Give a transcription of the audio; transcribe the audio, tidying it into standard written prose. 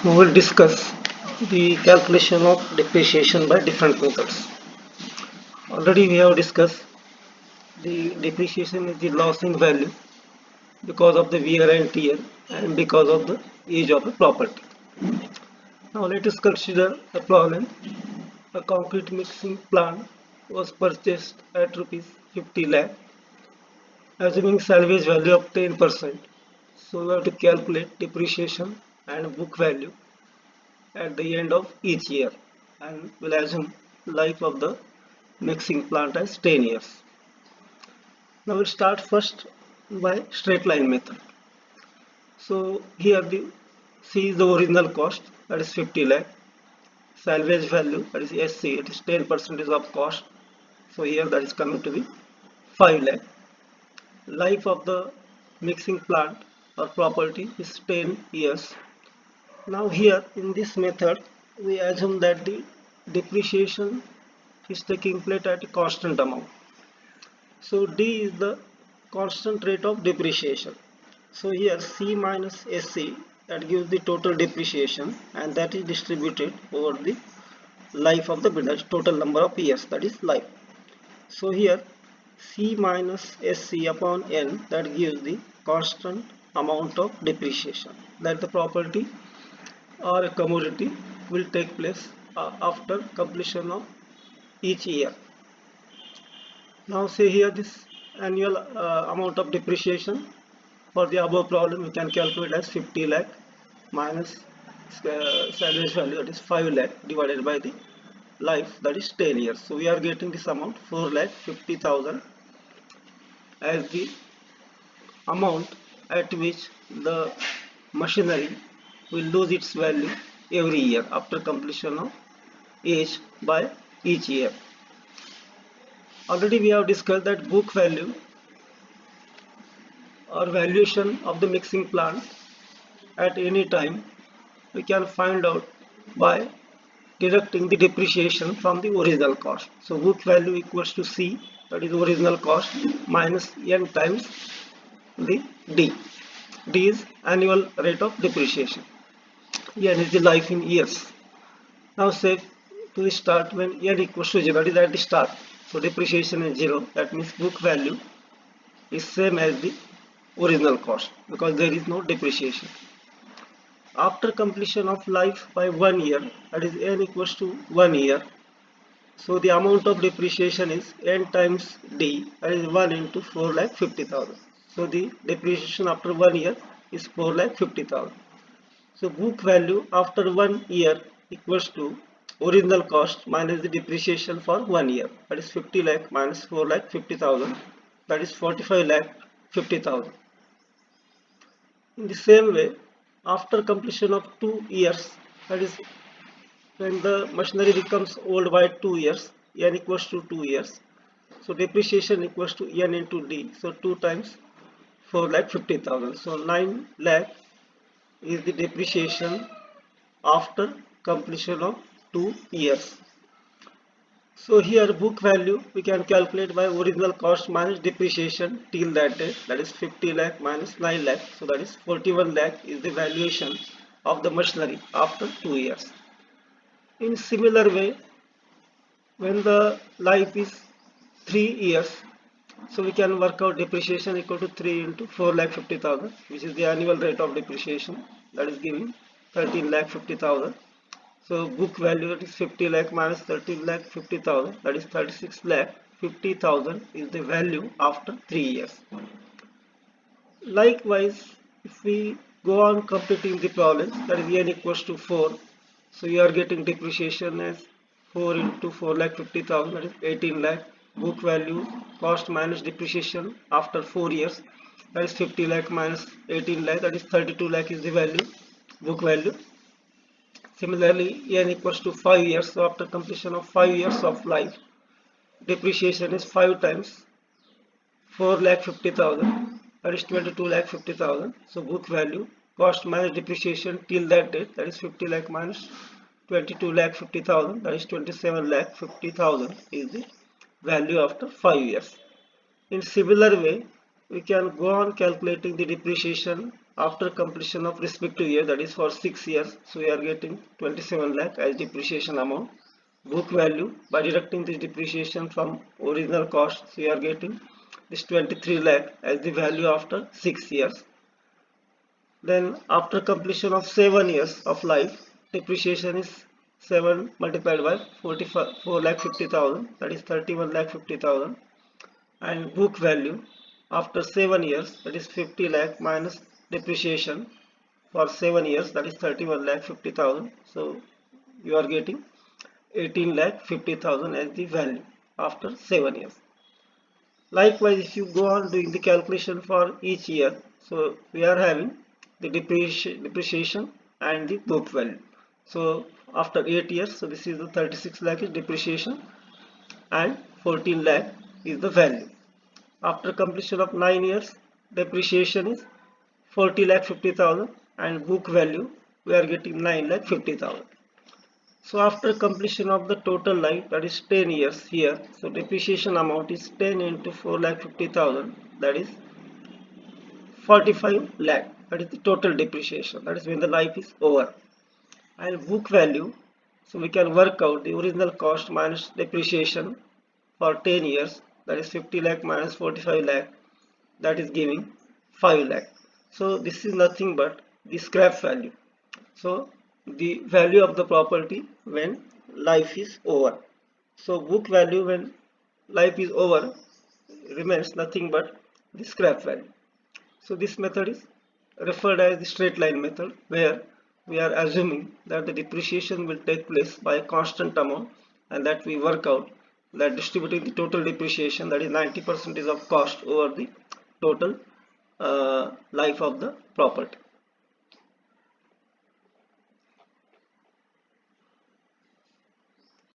We will discuss the calculation of depreciation by different methods. Already we have discussed the depreciation is the loss in value because of the wear and tear and because of the age of the property. Now let us consider a problem. A concrete mixing plant was purchased at rupees 50 lakh, assuming salvage value of 10%. So we have to calculate depreciation and book value at the end of each year, and will assume life of the mixing plant as 10 years. Now we'll start first by straight line method. So here the C is the original cost, that is 50 lakh. Salvage value, that is SC, it is 10% of cost. So here that is coming to be 5 lakh. Life of the mixing plant or property is 10 years. Now here in this method we assume that the depreciation is taking place at a constant amount. So D is the constant rate of depreciation. So here C minus SC, that gives the total depreciation, and that is distributed over the life of the building, total number of years, that is life. So here C minus SC upon N, that gives the constant amount of depreciation that the property or a commodity will take place after completion of each year. Now say here this annual amount of depreciation for the above problem we can calculate as 50 lakh minus salvage value, that is 5 lakh, divided by the life, that is 10 years. So we are getting this amount 4 lakh 50,000 as the amount at which the machinery will lose its value every year after completion of age by each year. Already we have discussed that book value or valuation of the mixing plant at any time we can find out by deducting the depreciation from the original cost. So book value equals to C, that is original cost, minus N times the D. D is annual rate of depreciation. N is the life in years. Now say to the start when N equals to 0, that is at the start. So depreciation is 0, that means book value is same as the original cost because there is no depreciation. After completion of life by 1 year, that is N equals to 1 year. So the amount of depreciation is N times D, that is 1 into 4 lakh 50,000. So the depreciation after 1 year is 4 lakh 50,000. So book value after 1 year equals to original cost minus the depreciation for 1 year, that is 50 lakh minus 4 lakh 50,000, that is 45 lakh 50,000. In the same way, after completion of 2 years, that is when the machinery becomes old by 2 years, N equals to 2 years. So depreciation equals to N into D. So 2 times 4 lakh 50,000. So 9 lakh is the depreciation after completion of 2 years. So here book value we can calculate by original cost minus depreciation till that date, that is 50 lakh minus 9 lakh, so that is 41 lakh is the valuation of the machinery after 2 years. In similar way, when the life is 3 years, so we can work out depreciation equal to 3 into 4 lakh 50,000, which is the annual rate of depreciation, that is giving 13 lakh 50,000. So book value, that is 50 lakh minus 13 lakh 50,000, that is 36 lakh 50,000 is the value after 3 years. Likewise, if we go on completing the problems, that is N equals to 4. So you are getting depreciation as 4 into 4 lakh 50,000, that is 18 lakh. Book value cost minus depreciation after 4 years, that is 50 lakh minus 18 lakh, that is 32 lakh is the value, book value. Similarly, N equals to 5 years. So after completion of 5 years of life, depreciation is 5 times 4 lakh 50,000, that is 22 lakh 50,000. So book value cost minus depreciation till that date, that is 50 lakh minus 22 lakh 50,000, that is 27 lakh 50,000 is the value after 5 years. In similar way, we can go on calculating the depreciation after completion of respective year, that is for 6 years, so we are getting 27 lakh as depreciation amount. Book value, by deducting this depreciation from original cost, so we are getting this 23 lakh as the value after 6 years. Then after completion of 7 years of life, depreciation is 7 multiplied by 4 lakh 50,000, that is 31 lakh 50,000. And book value after 7 years, that is 50 lakh minus depreciation for 7 years, that is 31 lakh 50,000. So you are getting 18 lakh 50,000 as the value after 7 years. Likewise, if you go on doing the calculation for each year, so we are having the depreciation and the book value. So after 8 years, so this is the 36 lakh is depreciation and 14 lakh is the value. After completion of 9 years, depreciation is 40 lakh 50,000 and book value we are getting 9 lakh 50,000. So after completion of the total life, that is 10 years here, so depreciation amount is 10 into 4 lakh 50,000, that is 45 lakh, that is the total depreciation, that is when the life is over. And book value, so we can work out the original cost minus depreciation for 10 years, that is 50 lakh minus 45 lakh, that is giving 5 lakh. So this is nothing but the scrap value. So the value of the property when life is over. So book value when life is over remains nothing but the scrap value. So this method is referred as the straight line method, where we are assuming that the depreciation will take place by a constant amount, and that we work out that distributing the total depreciation, that is 90% of cost over the total life of the property.